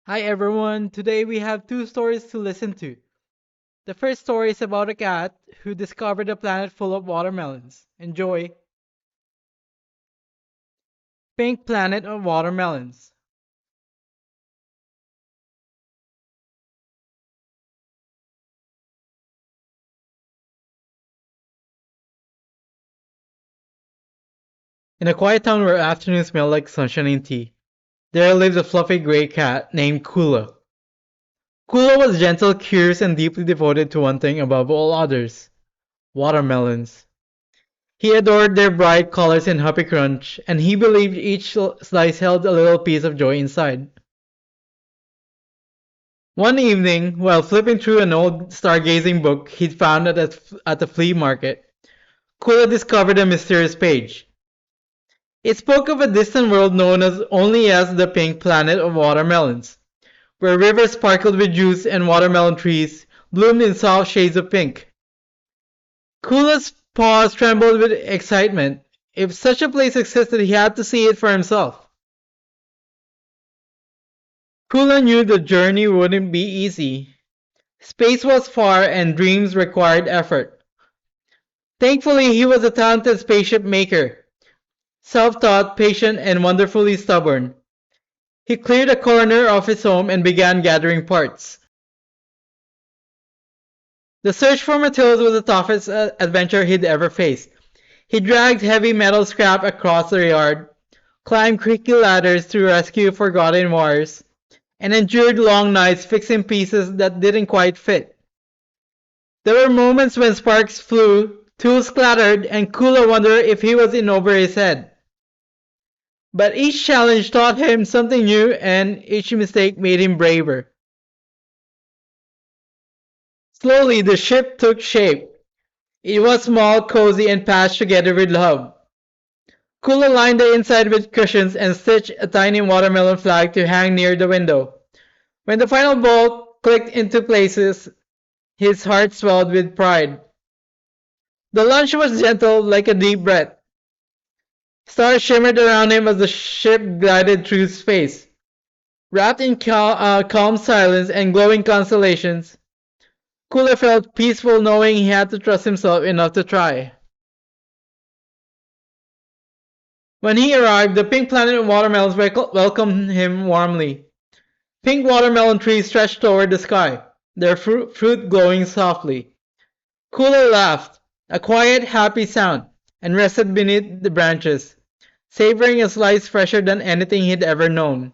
Hi everyone, today we have two stories to listen to. The first story is about a cat who discovered a planet full of watermelons. Enjoy! Pink Planet of Watermelons. In a quiet town where afternoons smell like sunshine and tea, there lived a fluffy gray cat named Kula. Kula was gentle, curious, and deeply devoted to one thing above all others: watermelons. He adored their bright colors and happy crunch, and he believed each slice held a little piece of joy inside. One evening, while flipping through an old stargazing book he'd found at the flea market, Kula discovered a mysterious page. It spoke of a distant world known only as the Pink Planet of Watermelons, where rivers sparkled with juice and watermelon trees bloomed in soft shades of pink. Kula's paws trembled with excitement. If such a place existed, he had to see it for himself. Kula knew the journey wouldn't be easy. Space was far and dreams required effort. Thankfully, he was a talented spaceship maker, self-taught, patient, and wonderfully stubborn. He cleared a corner of his home and began gathering parts. The search for materials was the toughest adventure he'd ever faced. He dragged heavy metal scrap across the yard, climbed creaky ladders to rescue forgotten wires, and endured long nights fixing pieces that didn't quite fit. There were moments when sparks flew, tools clattered, and Kula wondered if he was in over his head. But each challenge taught him something new, and each mistake made him braver. Slowly, the ship took shape. It was small, cozy, and patched together with love. Kula lined the inside with cushions and stitched a tiny watermelon flag to hang near the window. When the final bolt clicked into places, his heart swelled with pride. The launch was gentle, like a deep breath. Stars shimmered around him as the ship glided through space. Wrapped in calm silence and glowing constellations, Kula felt peaceful knowing he had to trust himself enough to try. When he arrived, the pink planet of watermelons welcomed him warmly. Pink watermelon trees stretched toward the sky, their fruit glowing softly. Kula laughed, a quiet, happy sound, and rested beneath the branches, savoring a slice fresher than anything he'd ever known.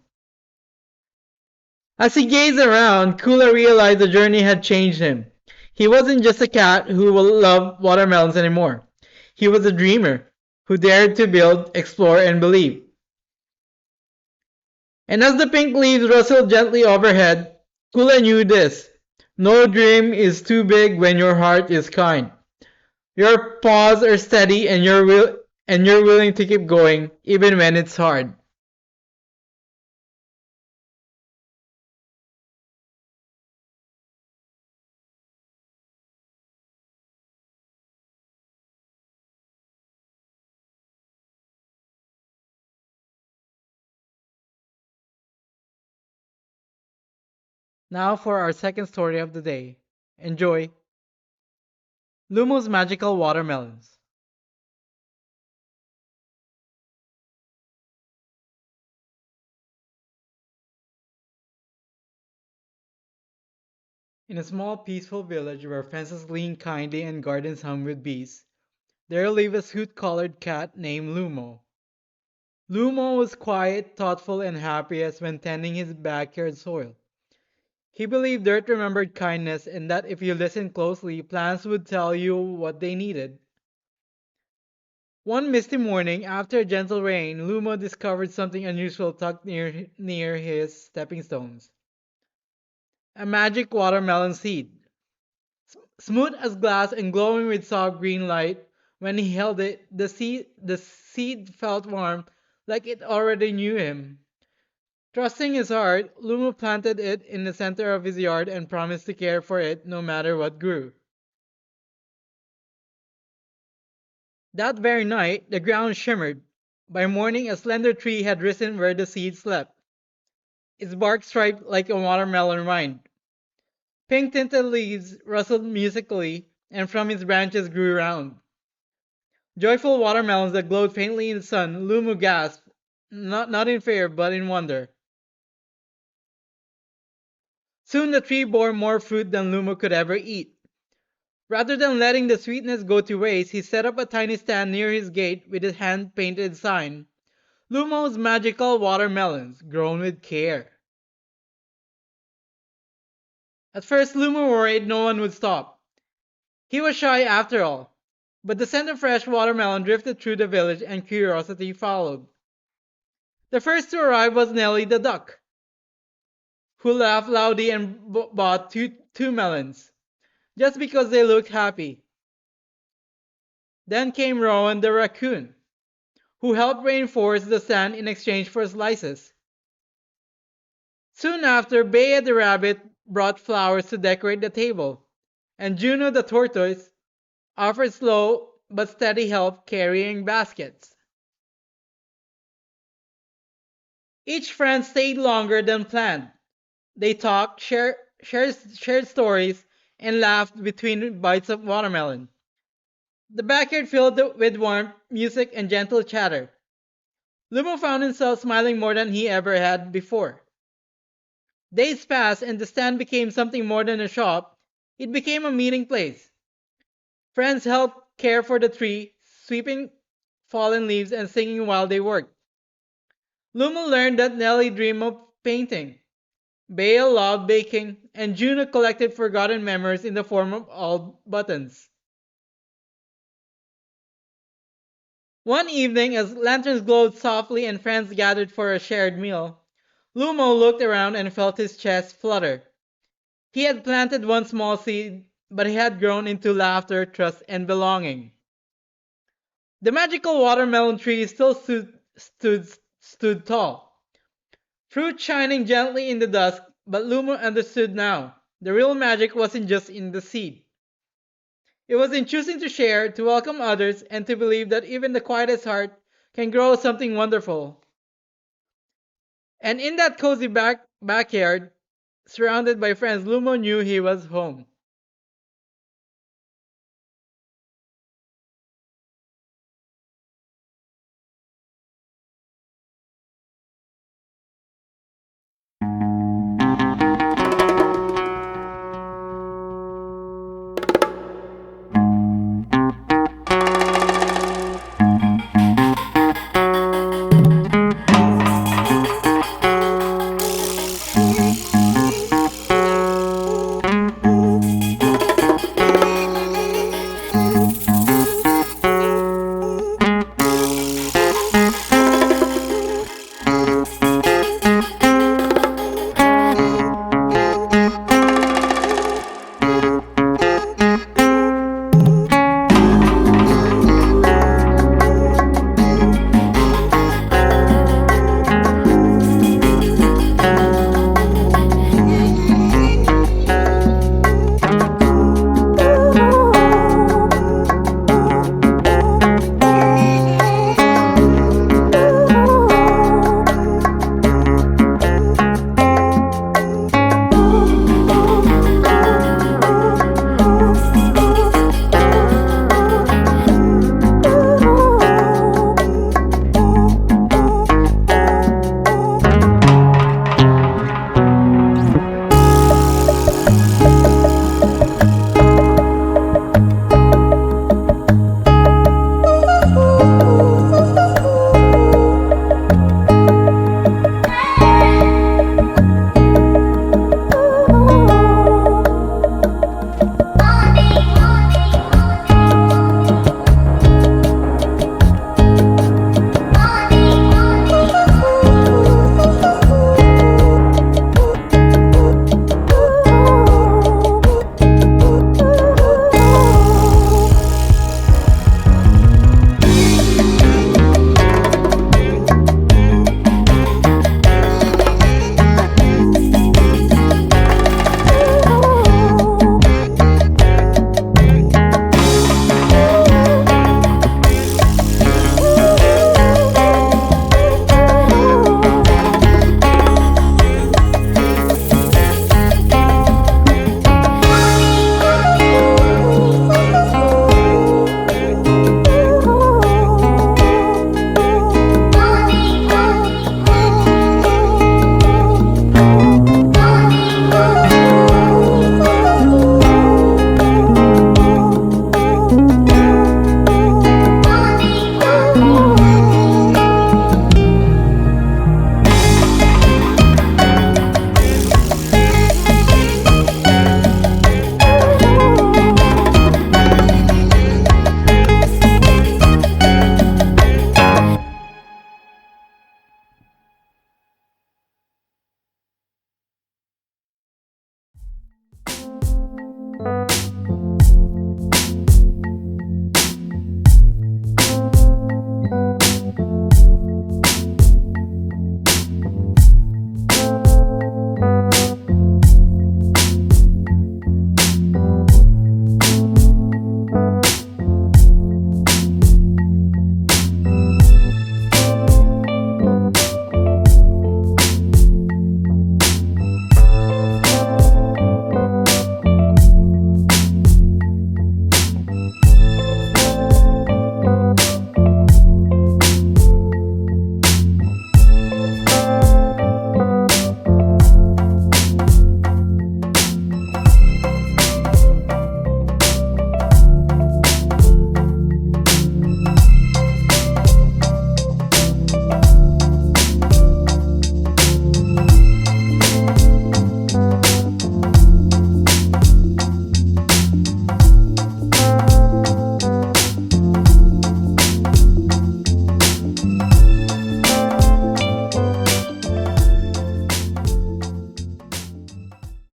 As he gazed around, Kula realized the journey had changed him. He wasn't just a cat who loved watermelons anymore. He was a dreamer who dared to build, explore, and believe. And as the pink leaves rustled gently overhead, Kula knew this: no dream is too big when your heart is kind. Your paws are steady and you're willing to keep going even when it's hard. Now for our second story of the day. Enjoy. Lumo's Magical Watermelons. In a small peaceful village where fences lean kindly and gardens hum with bees, there lived a soot-colored cat named Lumo. Lumo was quiet, thoughtful, and happy as when tending his backyard soil. He believed dirt remembered kindness and that if you listened closely, plants would tell you what they needed. One misty morning, after a gentle rain, Lumo discovered something unusual tucked near his stepping stones. A magic watermelon seed. Smooth as glass and glowing with soft green light, when he held it, the seed felt warm, like it already knew him. Trusting his heart, Lumo planted it in the center of his yard and promised to care for it no matter what grew. That very night, the ground shimmered. By morning, a slender tree had risen where the seed slept. its bark striped like a watermelon rind. Pink tinted leaves rustled musically, and from its branches grew round, joyful watermelons that glowed faintly in the sun. Lumu gasped, not in fear, but in wonder. Soon the tree bore more fruit than Lumu could ever eat. Rather than letting the sweetness go to waste, he set up a tiny stand near his gate with a hand painted sign: Lumo's magical watermelons, grown with care. At first, Lumo worried no one would stop. He was shy after all. But the scent of fresh watermelon drifted through the village and curiosity followed. The first to arrive was Nellie the duck, who laughed loudly and bought two melons, just because they looked happy. Then came Rowan the raccoon, who helped reinforce the stand in exchange for slices. Soon after, Bea the rabbit brought flowers to decorate the table, and Juno the tortoise offered slow but steady help carrying baskets. Each friend stayed longer than planned. They talked, shared stories, and laughed between bites of watermelon. The backyard filled with warmth, music, and gentle chatter. Lumo found himself smiling more than he ever had before. Days passed, and the stand became something more than a shop. It became a meeting place. Friends helped care for the tree, sweeping fallen leaves and singing while they worked. Lumo learned that Nellie dreamed of painting. Bale loved baking, and Juno collected forgotten memories in the form of old buttons. One evening, as lanterns glowed softly and friends gathered for a shared meal, Lumo looked around and felt his chest flutter. He had planted one small seed, but it had grown into laughter, trust, and belonging. The magical watermelon tree still stood tall, fruit shining gently in the dusk, but Lumo understood now. The real magic wasn't just in the seed. It was in choosing to share, to welcome others, and to believe that even the quietest heart can grow something wonderful. And in that cozy backyard, surrounded by friends, Lumo knew he was home.